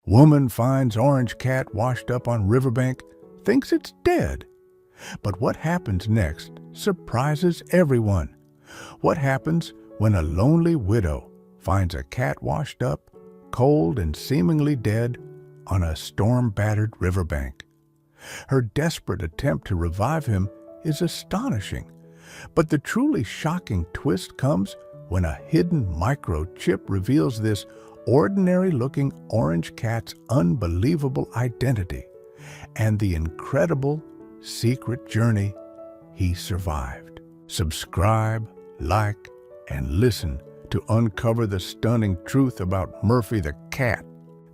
Woman finds orange cat washed up on riverbank, thinks it's dead. But what happens next surprises everyone. What happens when a lonely widow finds a cat washed up, cold and seemingly dead, on a storm-battered riverbank? Her desperate attempt to revive him is astonishing, but the truly shocking twist comes when a hidden microchip reveals this ordinary-looking orange cat's unbelievable identity and the incredible secret journey he survived. Subscribe, like, and listen to uncover the stunning truth about Murphy the cat.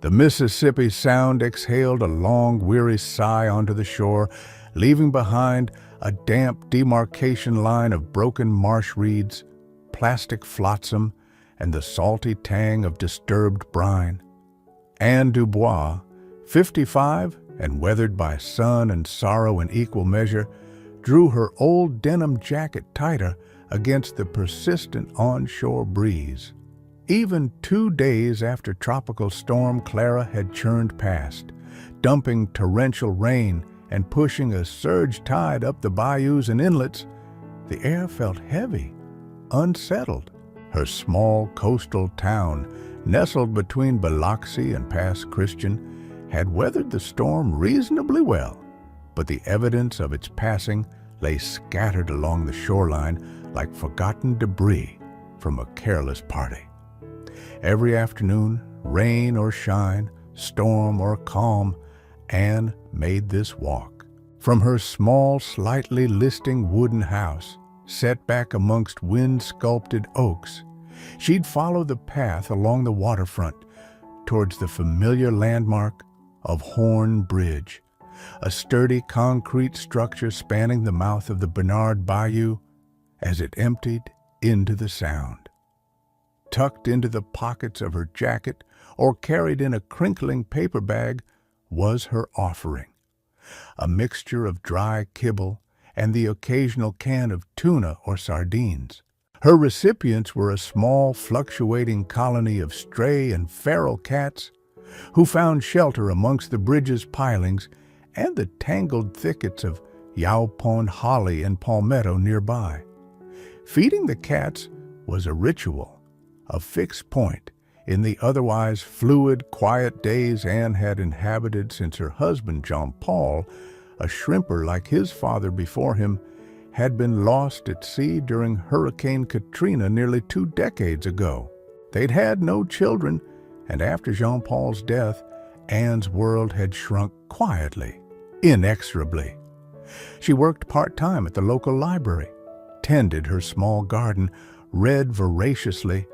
The Mississippi Sound exhaled a long, weary sigh onto the shore, leaving behind a damp demarcation line of broken marsh reeds, plastic flotsam, and the salty tang of disturbed brine. Anne Dubois, 55 and weathered by sun and sorrow in equal measure, drew her old denim jacket tighter against the persistent onshore breeze. Even 2 days after Tropical Storm Clara had churned past, dumping torrential rain and pushing a surge tide up the bayous and inlets, the air felt heavy, unsettled. Her small coastal town, nestled between Biloxi and Pass Christian, had weathered the storm reasonably well, but the evidence of its passing lay scattered along the shoreline like forgotten debris from a careless party. Every afternoon, rain or shine, storm or calm, Anne made this walk. From her small, slightly listing wooden house, set back amongst wind-sculpted oaks, she'd follow the path along the waterfront towards the familiar landmark of Horn Bridge, a sturdy concrete structure spanning the mouth of the Bernard Bayou as it emptied into the Sound. Tucked into the pockets of her jacket or carried in a crinkling paper bag was her offering, a mixture of dry kibble and the occasional can of tuna or sardines. Her recipients were a small, fluctuating colony of stray and feral cats who found shelter amongst the bridge's pilings and the tangled thickets of yaupon holly and palmetto nearby. Feeding the cats was a ritual, a fixed point in the otherwise fluid, quiet days Anne had inhabited since her husband, Jean Paul, a shrimper like his father before him, had been lost at sea during Hurricane Katrina nearly 2 decades ago. They'd had no children, and after Jean Paul's death, Anne's world had shrunk quietly, inexorably. She worked part-time at the local library, tended her small garden, read voraciously,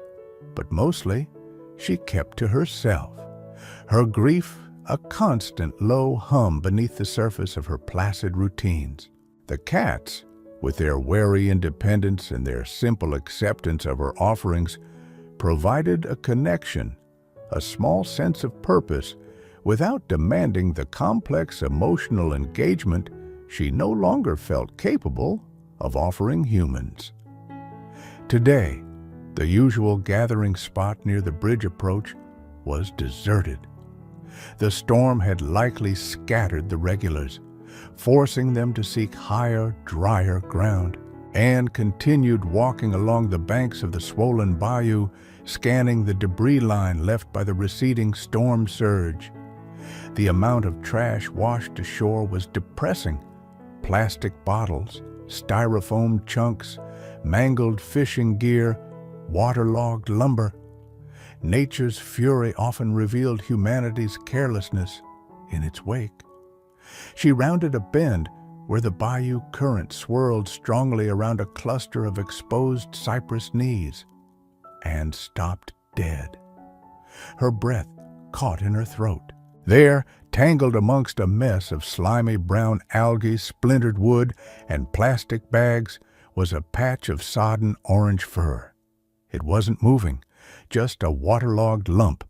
but mostly she kept to herself, her grief a constant low hum beneath the surface of her placid routines. The cats, with their wary independence and their simple acceptance of her offerings, provided a connection, a small sense of purpose, without demanding the complex emotional engagement she no longer felt capable of offering humans. Today, the usual gathering spot near the bridge approach was deserted. The storm had likely scattered the regulars, forcing them to seek higher, drier ground. Anne continued walking along the banks of the swollen bayou, scanning the debris line left by the receding storm surge. The amount of trash washed ashore was depressing. Plastic bottles, styrofoam chunks, mangled fishing gear, waterlogged lumber. Nature's fury often revealed humanity's carelessness in its wake. She rounded a bend where the bayou current swirled strongly around a cluster of exposed cypress knees and stopped dead. Her breath caught in her throat. There, tangled amongst a mess of slimy brown algae, splintered wood, and plastic bags, was a patch of sodden orange fur. It wasn't moving, just a waterlogged lump,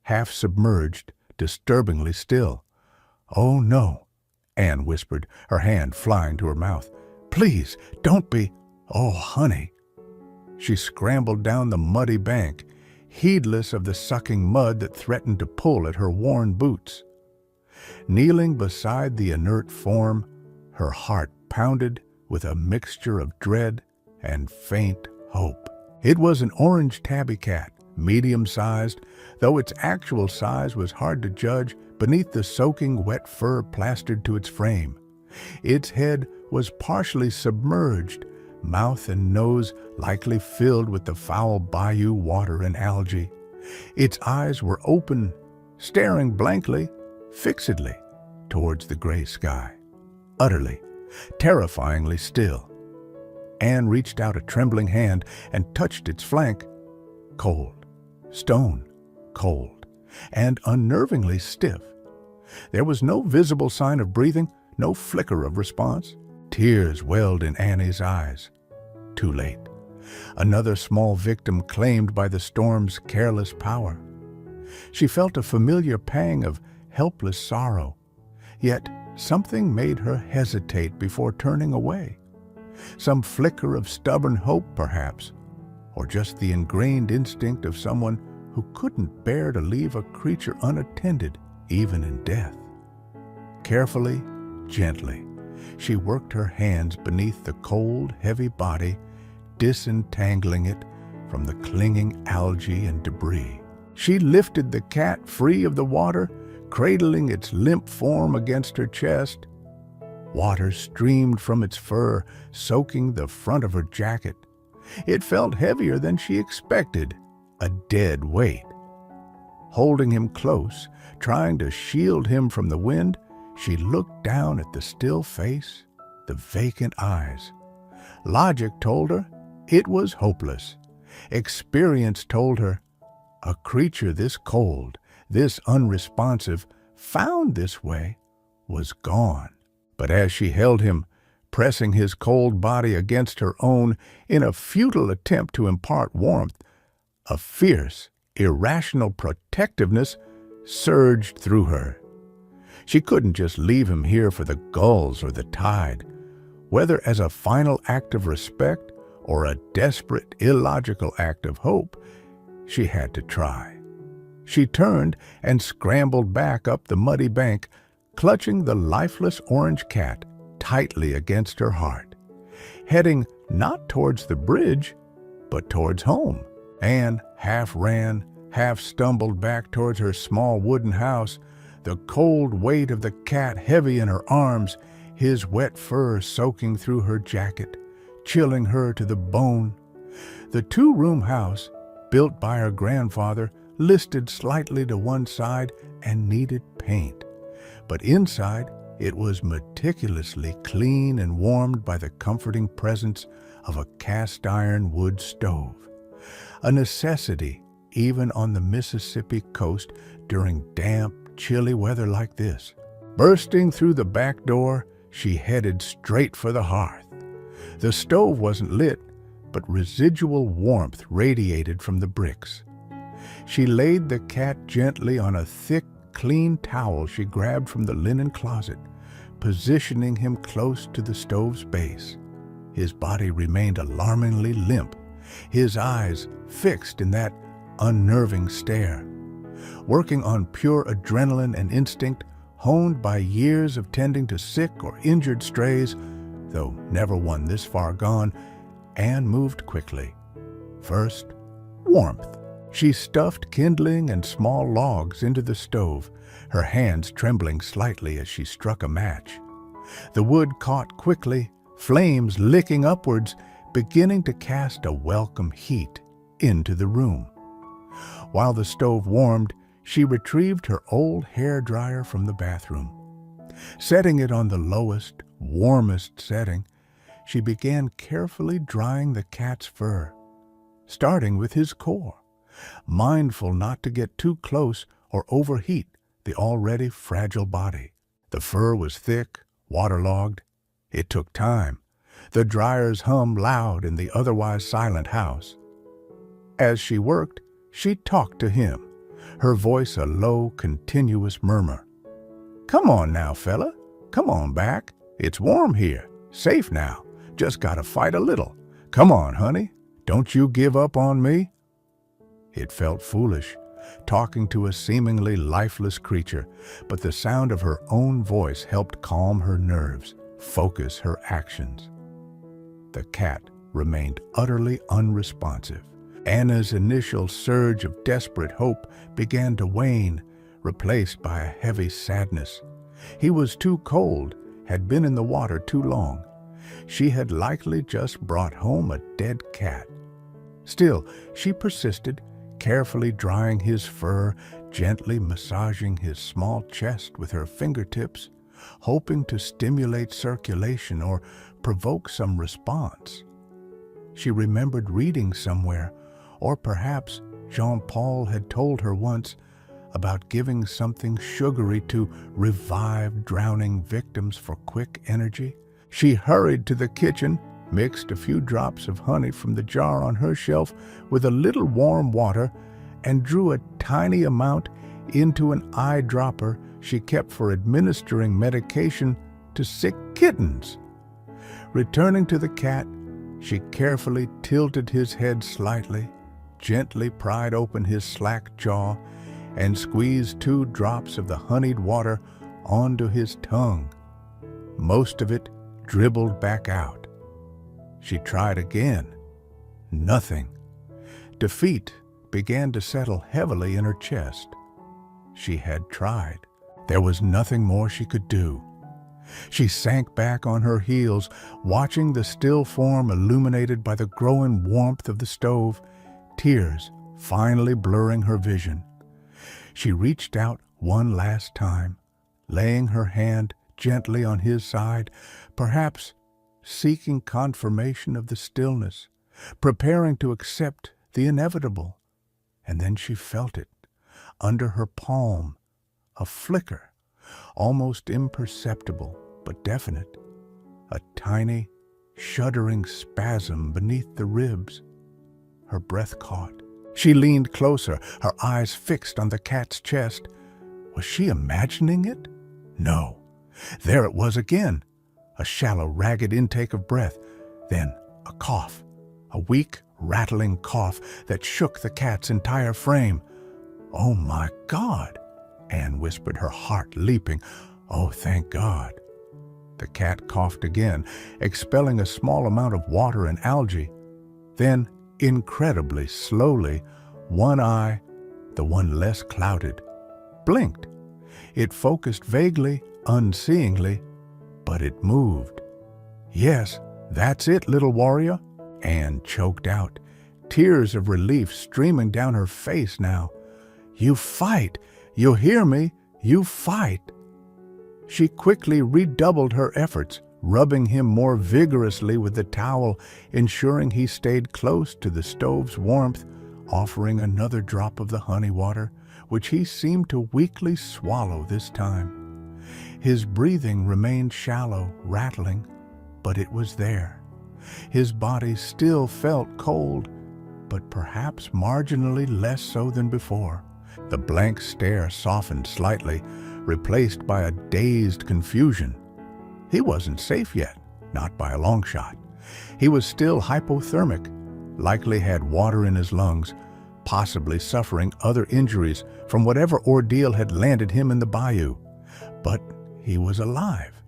half submerged, disturbingly still. "Oh, no," Anne whispered, her hand flying to her mouth. "Please, don't be—" "Oh, honey." She scrambled down the muddy bank, heedless of the sucking mud that threatened to pull at her worn boots. Kneeling beside the inert form, her heart pounded with a mixture of dread and faint hope. It was an orange tabby cat, medium-sized, though its actual size was hard to judge beneath the soaking wet fur plastered to its frame. Its head was partially submerged, mouth and nose likely filled with the foul bayou water and algae. Its eyes were open, staring blankly, fixedly, towards the gray sky, utterly, terrifyingly still. Anne reached out a trembling hand and touched its flank. Cold, stone cold, and unnervingly stiff. There was no visible sign of breathing, no flicker of response. Tears welled in Annie's eyes. Too late. Another small victim claimed by the storm's careless power. She felt a familiar pang of helpless sorrow, yet something made her hesitate before turning away. Some flicker of stubborn hope, perhaps, or just the ingrained instinct of someone who couldn't bear to leave a creature unattended, even in death. Carefully, gently, she worked her hands beneath the cold, heavy body, disentangling it from the clinging algae and debris. She lifted the cat free of the water, cradling its limp form against her chest. Water streamed from its fur, soaking the front of her jacket. It felt heavier than she expected, a dead weight. Holding him close, trying to shield him from the wind, she looked down at the still face, the vacant eyes. Logic told her it was hopeless. Experience told her a creature this cold, this unresponsive, found this way, was gone. But as she held him, pressing his cold body against her own in a futile attempt to impart warmth, a fierce, irrational protectiveness surged through her. She couldn't just leave him here for the gulls or the tide. Whether as a final act of respect or a desperate, illogical act of hope, she had to try. She turned and scrambled back up the muddy bank, clutching the lifeless orange cat tightly against her heart, heading not towards the bridge, but towards home. Anne half ran, half stumbled back towards her small wooden house, the cold weight of the cat heavy in her arms, his wet fur soaking through her jacket, chilling her to the bone. The two-room house, built by her grandfather, listed slightly to one side and needed paint. But inside, it was meticulously clean and warmed by the comforting presence of a cast-iron wood stove, a necessity even on the Mississippi coast during damp, chilly weather like this. Bursting through the back door, she headed straight for the hearth. The stove wasn't lit, but residual warmth radiated from the bricks. She laid the cat gently on a thick, clean towel she grabbed from the linen closet, positioning him close to the stove's base. His body remained alarmingly limp, his eyes fixed in that unnerving stare. Working on pure adrenaline and instinct, honed by years of tending to sick or injured strays, though never one this far gone, Anne moved quickly. First, warmth. She stuffed kindling and small logs into the stove, her hands trembling slightly as she struck a match. The wood caught quickly, flames licking upwards, beginning to cast a welcome heat into the room. While the stove warmed, she retrieved her old hairdryer from the bathroom. Setting it on the lowest, warmest setting, she began carefully drying the cat's fur, starting with his core, mindful not to get too close or overheat the already fragile body. The fur was thick, waterlogged. It took time. The dryer's hum loud in the otherwise silent house. As she worked, she talked to him, her voice a low, continuous murmur. "Come on now, fella. Come on back. It's warm here. Safe now. Just gotta fight a little. Come on, honey. Don't you give up on me." It felt foolish, talking to a seemingly lifeless creature, but the sound of her own voice helped calm her nerves, focus her actions. The cat remained utterly unresponsive. Anna's initial surge of desperate hope began to wane, replaced by a heavy sadness. He was too cold, had been in the water too long. She had likely just brought home a dead cat. Still, she persisted, carefully drying his fur, gently massaging his small chest with her fingertips, hoping to stimulate circulation or provoke some response. She remembered reading somewhere, or perhaps Jean-Paul had told her once, about giving something sugary to revive drowning victims for quick energy. She hurried to the kitchen, mixed a few drops of honey from the jar on her shelf with a little warm water, and drew a tiny amount into an eyedropper she kept for administering medication to sick kittens. Returning to the cat, she carefully tilted his head slightly, gently pried open his slack jaw, and squeezed 2 drops of the honeyed water onto his tongue. Most of it dribbled back out. She tried again. Nothing. Defeat began to settle heavily in her chest. She had tried. There was nothing more she could do. She sank back on her heels, watching the still form illuminated by the growing warmth of the stove, tears finally blurring her vision. She reached out one last time, laying her hand gently on his side, perhaps seeking confirmation of the stillness, preparing to accept the inevitable. And then she felt it, under her palm, a flicker, almost imperceptible but definite, a tiny, shuddering spasm beneath the ribs. Her breath caught. She leaned closer, her eyes fixed on the cat's chest. Was she imagining it? No. There it was again, a shallow, ragged intake of breath, then a cough, a weak, rattling cough that shook the cat's entire frame. "Oh my God," Anne whispered, her heart leaping. "Oh, thank God." The cat coughed again, expelling a small amount of water and algae. Then, incredibly slowly, one eye, the one less clouded, blinked. It focused vaguely, unseeingly, but it moved. "Yes, that's it, little warrior," Anne choked out, tears of relief streaming down her face now. "You fight! You hear me? You fight!" She quickly redoubled her efforts, rubbing him more vigorously with the towel, ensuring he stayed close to the stove's warmth, offering another drop of the honey water, which he seemed to weakly swallow this time. His breathing remained shallow, rattling, but it was there. His body still felt cold, but perhaps marginally less so than before. The blank stare softened slightly, replaced by a dazed confusion. He wasn't safe yet, not by a long shot. He was still hypothermic, likely had water in his lungs, possibly suffering other injuries from whatever ordeal had landed him in the bayou. But he was alive.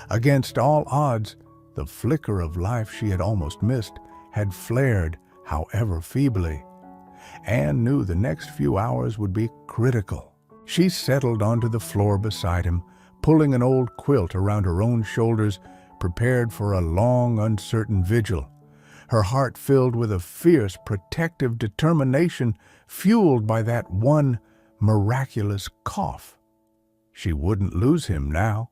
Against all odds, the flicker of life she had almost missed had flared, however feebly. Anne knew the next few hours would be critical. She settled onto the floor beside him, pulling an old quilt around her own shoulders, prepared for a long, uncertain vigil. Her heart filled with a fierce, protective determination fueled by that one miraculous cough. She wouldn't lose him now.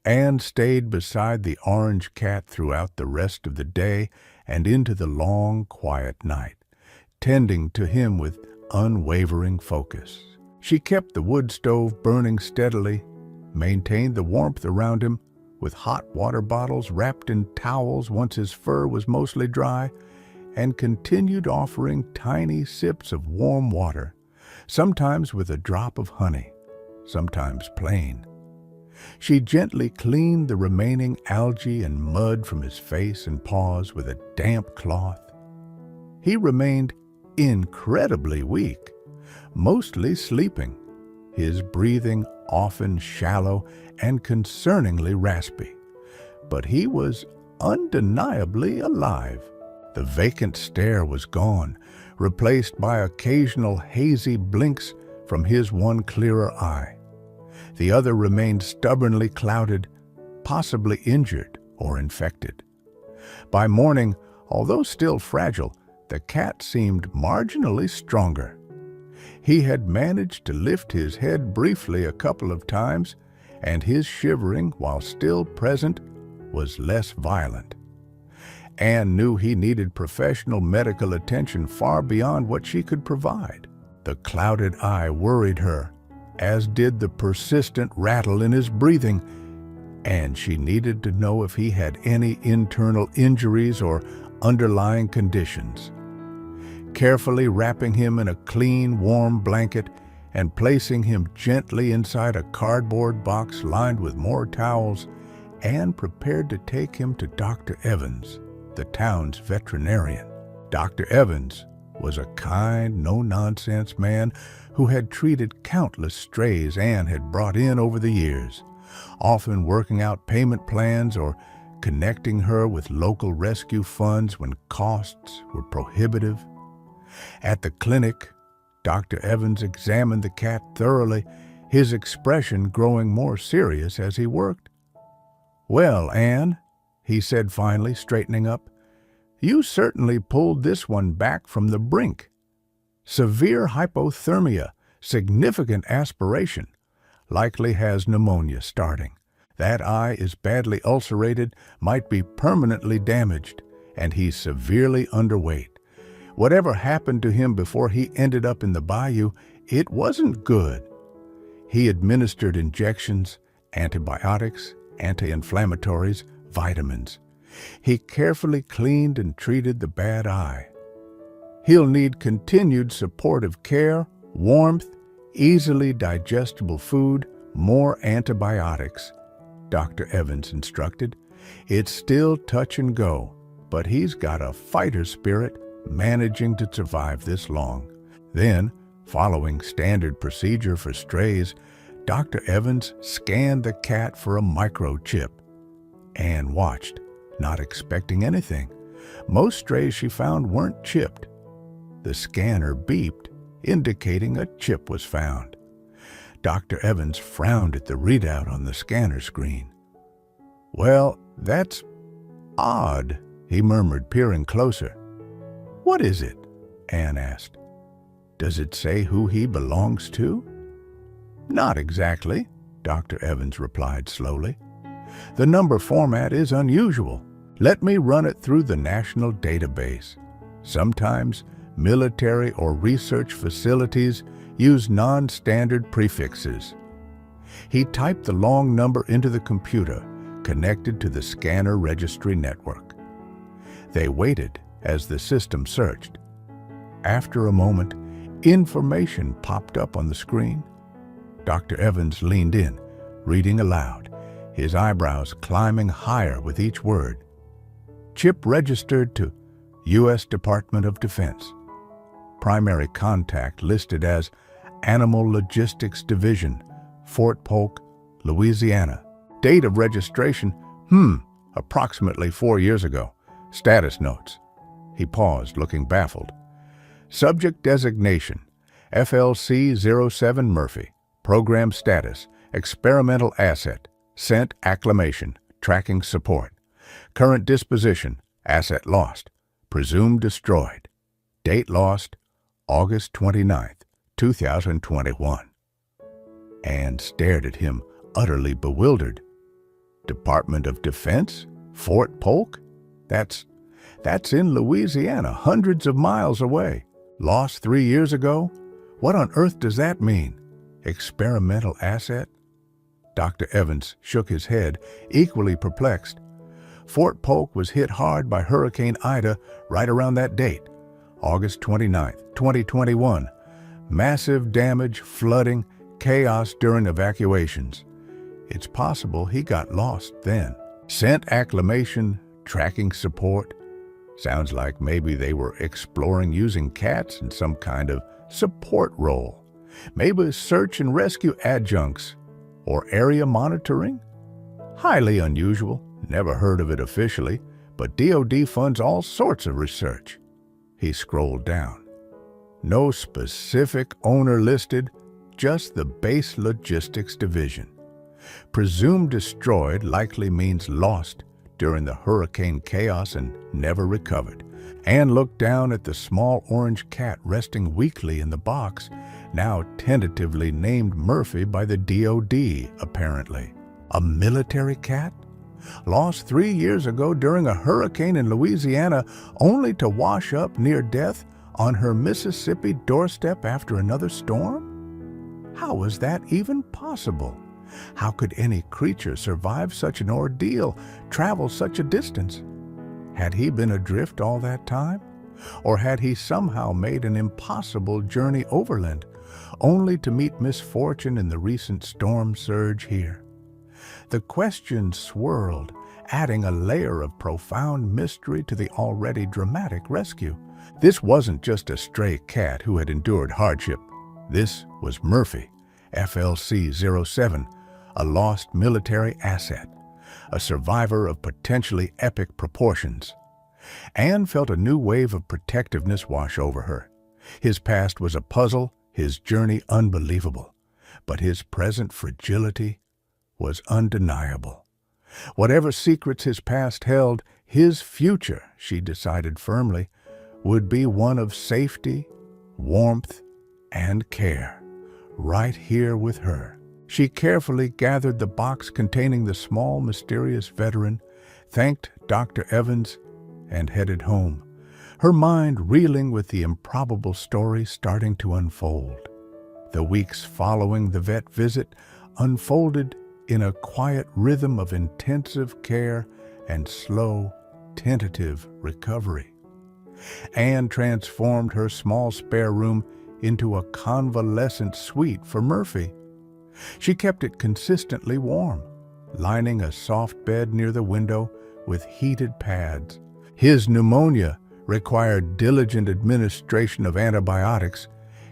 Anne stayed beside the orange cat throughout the rest of the day and into the long, quiet night, tending to him with unwavering focus. She kept the wood stove burning steadily, maintained the warmth around him with hot water bottles wrapped in towels once his fur was mostly dry, and continued offering tiny sips of warm water, sometimes with a drop of honey, sometimes plain. She gently cleaned the remaining algae and mud from his face and paws with a damp cloth. He remained incredibly weak, mostly sleeping, his breathing often shallow and concerningly raspy. But he was undeniably alive. The vacant stare was gone, replaced by occasional hazy blinks from his one clearer eye. The other remained stubbornly clouded, possibly injured or infected. By morning, although still fragile, the cat seemed marginally stronger. He had managed to lift his head briefly a couple of times, and his shivering, while still present, was less violent. Anne knew he needed professional medical attention far beyond what she could provide. The clouded eye worried her, as did the persistent rattle in his breathing, and she needed to know if he had any internal injuries or underlying conditions. Carefully wrapping him in a clean, warm blanket and placing him gently inside a cardboard box lined with more towels, Anne prepared to take him to Dr. Evans, the town's veterinarian. Dr. Evans was a kind, no-nonsense man who had treated countless strays Anne had brought in over the years, often working out payment plans or connecting her with local rescue funds when costs were prohibitive. At the clinic, Dr. Evans examined the cat thoroughly, his expression growing more serious as he worked. "Well, Anne," he said finally, straightening up, "you certainly pulled this one back from the brink. Severe hypothermia, significant aspiration, likely has pneumonia starting. That eye is badly ulcerated, might be permanently damaged, and he's severely underweight. Whatever happened to him before he ended up in the bayou, it wasn't good." He administered injections, antibiotics, anti-inflammatories, vitamins. He carefully cleaned and treated the bad eye. "He'll need continued supportive care, warmth, easily digestible food, more antibiotics," Dr. Evans instructed. "It's still touch and go, but he's got a fighter spirit, managing to survive this long." Then, following standard procedure for strays, Dr. Evans scanned the cat for a microchip. Anne watched, not expecting anything. Most strays she found weren't chipped. The scanner beeped, indicating a chip was found. Dr. Evans frowned at the readout on the scanner screen. "Well, that's odd," he murmured, peering closer. "What is it?" Anne asked. "Does it say who he belongs to?" "Not exactly," Dr. Evans replied slowly. "The number format is unusual. Let me run it through the national database. Sometimes military or research facilities use non-standard prefixes." He typed the long number into the computer, connected to the scanner registry network. They waited as the system searched. After a moment, information popped up on the screen. Dr. Evans leaned in, reading aloud, his eyebrows climbing higher with each word. "Chip registered to U.S. Department of Defense. Primary contact listed as Animal Logistics Division, Fort Polk, Louisiana. Date of registration, approximately 4 years ago. Status notes." He paused, looking baffled. "Subject designation, FLC-07 Murphy. Program status, experimental asset. Sent acclamation, tracking support. Current disposition, asset lost. Presumed destroyed. Date lost, August 29th, 2021. Anne stared at him, utterly bewildered. "Department of Defense? Fort Polk? That's in Louisiana, hundreds of miles away. Lost 3 years ago? What on earth does that mean? Experimental asset?" Dr. Evans shook his head, equally perplexed. Fort Polk was hit hard by Hurricane Ida right around that date, August 29th, 2021. Massive damage, flooding, chaos during evacuations. It's possible he got lost then. Sent acclamation, tracking support. Sounds like maybe they were exploring using cats in some kind of support role. Maybe search and rescue adjuncts or area monitoring? Highly unusual, never heard of it officially, but DoD funds all sorts of research. He scrolled down. No specific owner listed, just the base logistics division. Presumed destroyed likely means lost during the hurricane chaos and never recovered. Anne looked down at the small orange cat resting weakly in the box, now tentatively named Murphy by the DoD, apparently. A military cat? Lost 3 years ago during a hurricane in Louisiana, only to wash up near death on her Mississippi doorstep after another storm? How was that even possible? How could any creature survive such an ordeal, travel such a distance? Had he been adrift all that time? Or had he somehow made an impossible journey overland, only to meet misfortune in the recent storm surge here? The questions swirled, adding a layer of profound mystery to the already dramatic rescue. This wasn't just a stray cat who had endured hardship. This was Murphy, FLC-07, a lost military asset, a survivor of potentially epic proportions. Anne felt a new wave of protectiveness wash over her. His past was a puzzle, his journey unbelievable, but his present fragility was undeniable. Whatever secrets his past held, his future, she decided firmly, would be one of safety, warmth, and care, right here with her. She carefully gathered the box containing the small, mysterious veteran, thanked Dr. Evans, and headed home, her mind reeling with the improbable story starting to unfold. The weeks following the vet visit unfolded in a quiet rhythm of intensive care and slow, tentative recovery. Anne transformed her small spare room into a convalescent suite for Murphy. She kept it consistently warm, lining a soft bed near the window with heated pads. His pneumonia required diligent administration of antibiotics,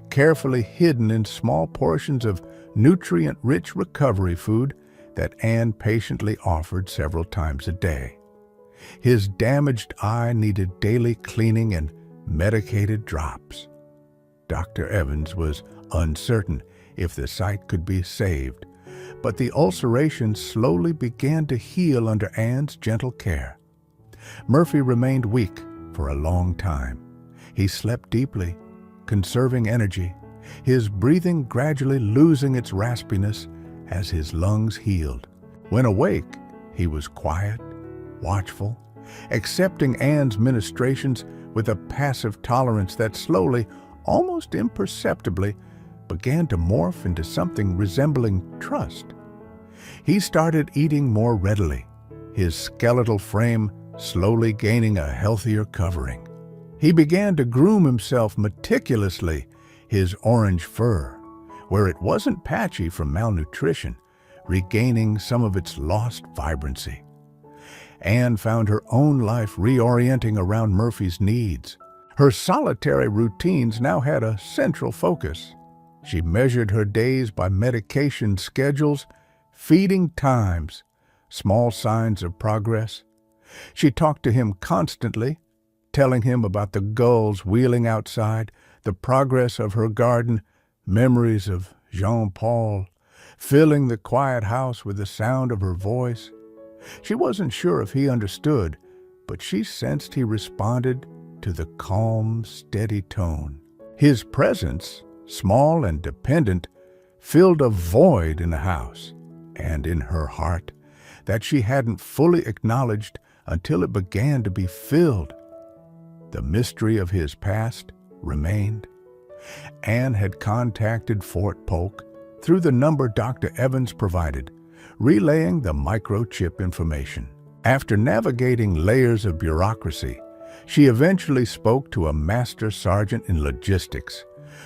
carefully hidden in small portions of nutrient-rich recovery food that Anne patiently offered several times a day. His damaged eye needed daily cleaning and medicated drops. Dr. Evans was uncertain if the sight could be saved, but the ulceration slowly began to heal under Anne's gentle care. Murphy remained weak for a long time. He slept deeply, conserving energy, his breathing gradually losing its raspiness as his lungs healed. When awake, he was quiet, watchful, accepting Anne's ministrations with a passive tolerance that slowly, almost imperceptibly, began to morph into something resembling trust. He started eating more readily, his skeletal frame slowly gaining a healthier covering. He began to groom himself meticulously, his orange fur, where it wasn't patchy from malnutrition, regaining some of its lost vibrancy. Anne found her own life reorienting around Murphy's needs. Her solitary routines now had a central focus. She measured her days by medication schedules, feeding times, small signs of progress. She talked to him constantly, telling him about the gulls wheeling outside, the progress of her garden, memories of Jean-Paul, filling the quiet house with the sound of her voice. She wasn't sure if he understood, but she sensed he responded to the calm, steady tone. His presence, small and dependent, filled a void in the house and in her heart that she hadn't fully acknowledged until it began to be filled. The mystery of his past remained. Anne had contacted Fort Polk through the number Dr. Evans provided, relaying the microchip information. After navigating layers of bureaucracy, she eventually spoke to a master sergeant in logistics,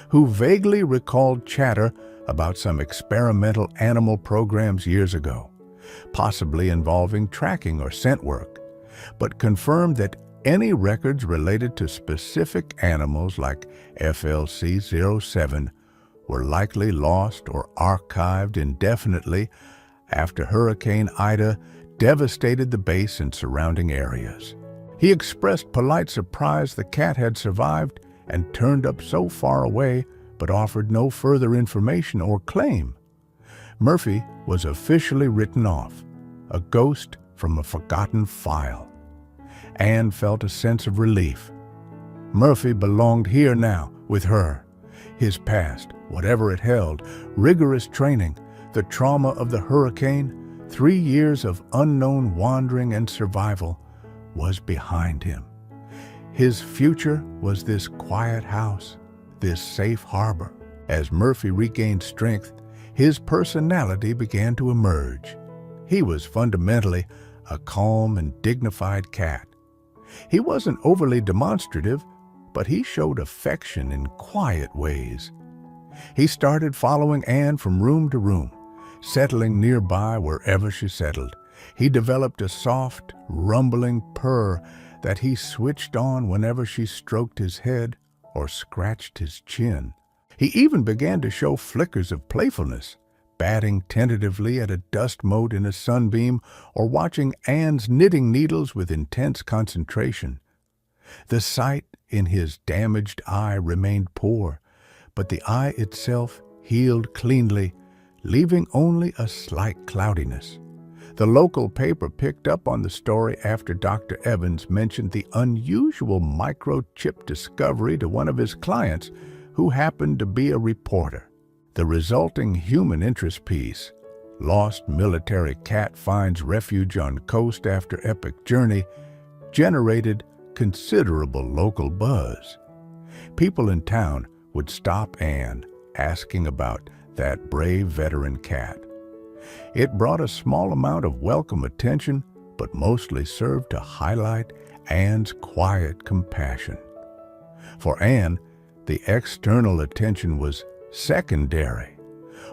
who vaguely recalled chatter about some experimental animal programs years ago, possibly involving tracking or scent work, but confirmed that Any records related to specific animals like FLC-07 were likely lost or archived indefinitely after Hurricane Ida devastated the base and surrounding areas. He expressed polite surprise the cat had survived and turned up so far away, but offered no further information or claim. Murphy was officially written off, a ghost from a forgotten file. Anne felt a sense of relief. Murphy belonged here now, with her. His past, whatever it held, rigorous training, the trauma of the hurricane, 3 years of unknown wandering and survival, was behind him. His future was this quiet house, this safe harbor. As Murphy regained strength, his personality began to emerge. He was fundamentally a calm and dignified cat. He wasn't overly demonstrative, but he showed affection in quiet ways. He started following Anne from room to room, settling nearby wherever she settled. He developed a soft, rumbling purr that he switched on whenever she stroked his head or scratched his chin. He even began to show flickers of playfulness, batting tentatively at a dust mote in a sunbeam or watching Anne's knitting needles with intense concentration. The sight in his damaged eye remained poor, but the eye itself healed cleanly, leaving only a slight cloudiness. The local paper picked up on the story after Dr. Evans mentioned the unusual microchip discovery to one of his clients, who happened to be a reporter. The resulting human interest piece, Lost Military Cat Finds Refuge on Coast After Epic Journey, generated considerable local buzz. People in town would stop Anne, asking about that brave veteran cat. It brought a small amount of welcome attention, but mostly served to highlight Anne's quiet compassion. For Anne, the external attention was secondary.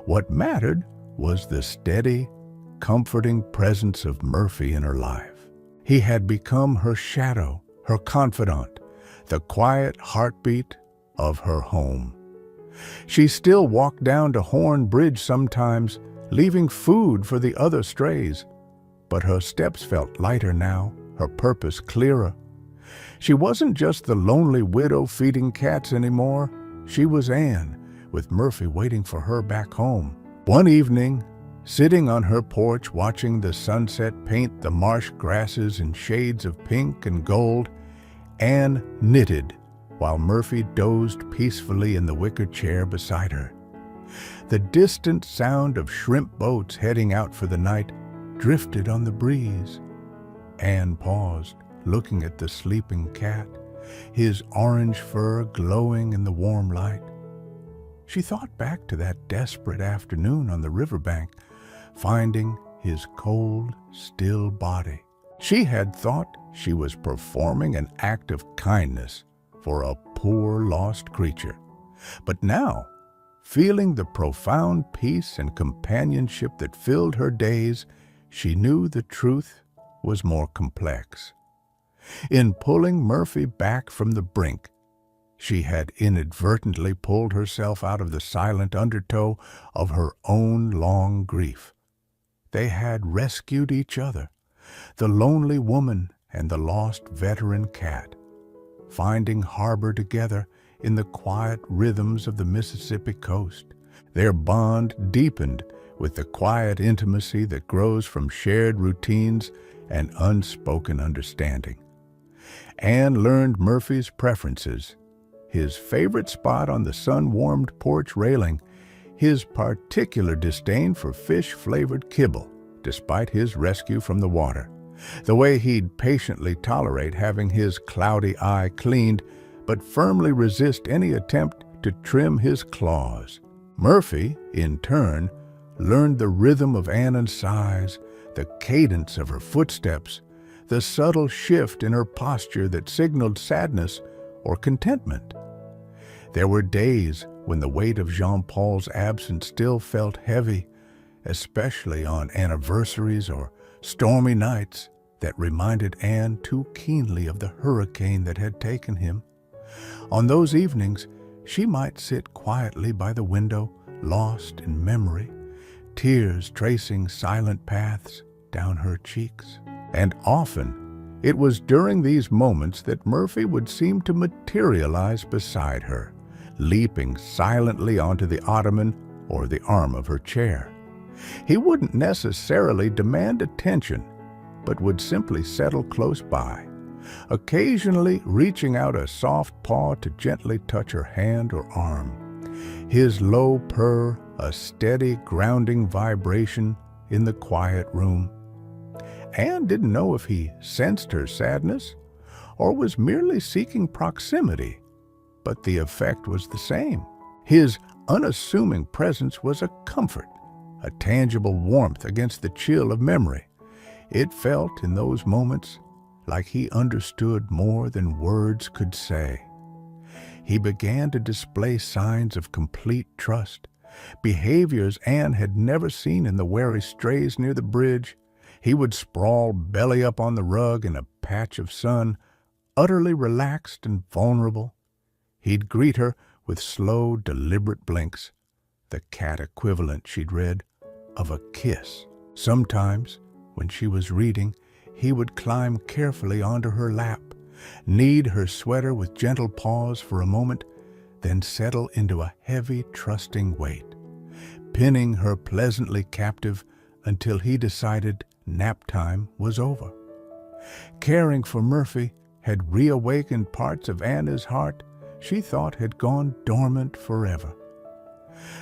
What mattered was the steady, comforting presence of Murphy in her life. He had become her shadow, her confidant, the quiet heartbeat of her home. She still walked down to Horn Bridge sometimes, leaving food for the other strays, but her steps felt lighter now, her purpose clearer. She wasn't just the lonely widow feeding cats anymore. She was Anne, with Murphy waiting for her back home. One evening, sitting on her porch watching the sunset paint the marsh grasses in shades of pink and gold, Anne knitted while Murphy dozed peacefully in the wicker chair beside her. The distant sound of shrimp boats heading out for the night drifted on the breeze. Anne paused, looking at the sleeping cat, his orange fur glowing in the warm light. She thought back to that desperate afternoon on the riverbank, finding his cold, still body. She had thought she was performing an act of kindness for a poor lost creature. But now, feeling the profound peace and companionship that filled her days, she knew the truth was more complex. In pulling Murphy back from the brink, she had inadvertently pulled herself out of the silent undertow of her own long grief. They had rescued each other, the lonely woman and the lost veteran cat, finding harbor together in the quiet rhythms of the Mississippi coast. Their bond deepened with the quiet intimacy that grows from shared routines and unspoken understanding. Anne learned Murphy's preferences, his favorite spot on the sun-warmed porch railing, his particular disdain for fish-flavored kibble, despite his rescue from the water, the way he'd patiently tolerate having his cloudy eye cleaned, but firmly resist any attempt to trim his claws. Murphy, in turn, learned the rhythm of Anne's sighs, the cadence of her footsteps, the subtle shift in her posture that signaled sadness or contentment. There were days when the weight of Jean-Paul's absence still felt heavy, especially on anniversaries or stormy nights, that reminded Anne too keenly of the hurricane that had taken him. On those evenings, she might sit quietly by the window, lost in memory, tears tracing silent paths down her cheeks. And often, it was during these moments that Murphy would seem to materialize beside her, leaping silently onto the ottoman or the arm of her chair. He wouldn't necessarily demand attention, but would simply settle close by, occasionally reaching out a soft paw to gently touch her hand or arm. His low purr, a steady, grounding vibration in the quiet room. Anne didn't know if he sensed her sadness or was merely seeking proximity, but the effect was the same. His unassuming presence was a comfort, a tangible warmth against the chill of memory. It felt in those moments like he understood more than words could say. He began to display signs of complete trust, behaviors Anne had never seen in the wary strays near the bridge. He would sprawl belly up on the rug in a patch of sun, utterly relaxed and vulnerable. He'd greet her with slow, deliberate blinks, the cat equivalent, she'd read, of a kiss. Sometimes, when she was reading, he would climb carefully onto her lap, knead her sweater with gentle paws for a moment, then settle into a heavy, trusting weight, pinning her pleasantly captive until he decided nap time was over. Caring for Murphy had reawakened parts of Anna's heart she thought had gone dormant forever.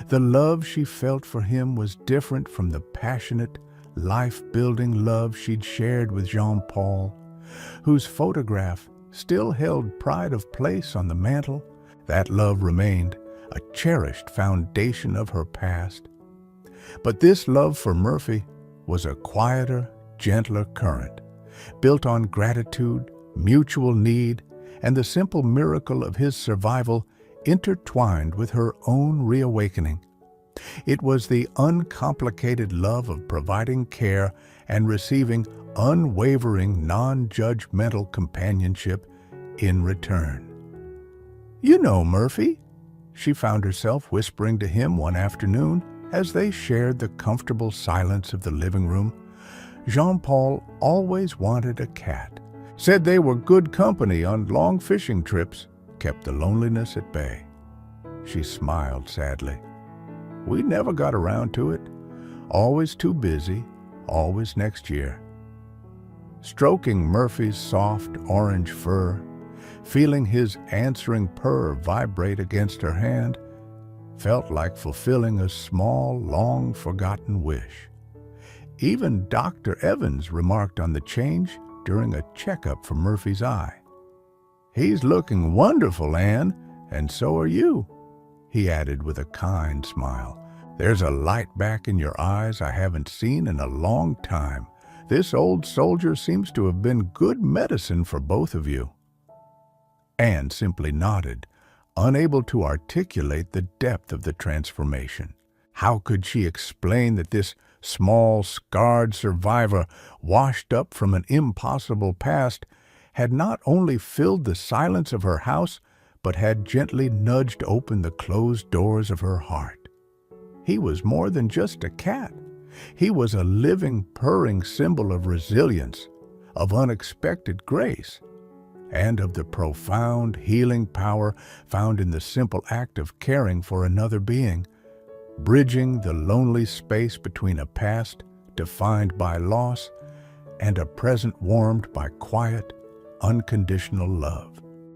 The love she felt for him was different from the passionate, life-building love she'd shared with Jean-Paul, whose photograph still held pride of place on the mantel. That love remained a cherished foundation of her past. But this love for Murphy was a quieter, gentler current, built on gratitude, mutual need, and the simple miracle of his survival intertwined with her own reawakening. It was the uncomplicated love of providing care and receiving unwavering, non-judgmental companionship in return. "You know, Murphy," she found herself whispering to him one afternoon as they shared the comfortable silence of the living room, "Jean-Paul always wanted a cat. Said they were good company on long fishing trips, kept the loneliness at bay." She smiled sadly. "We never got around to it. Always too busy, always next year." Stroking Murphy's soft orange fur, feeling his answering purr vibrate against her hand, felt like fulfilling a small, long-forgotten wish. Even Dr. Evans remarked on the change during a checkup for Murphy's eye. "He's looking wonderful, Anne, and so are you," he added with a kind smile. "There's a light back in your eyes I haven't seen in a long time. This old soldier seems to have been good medicine for both of you." Anne simply nodded, unable to articulate the depth of the transformation. How could she explain that this small, scarred survivor, washed up from an impossible past, had not only filled the silence of her house, but had gently nudged open the closed doors of her heart? He was more than just a cat. He was a living, purring symbol of resilience, of unexpected grace, and of the profound healing power found in the simple act of caring for another being, bridging the lonely space between a past defined by loss and a present warmed by quiet, unconditional love.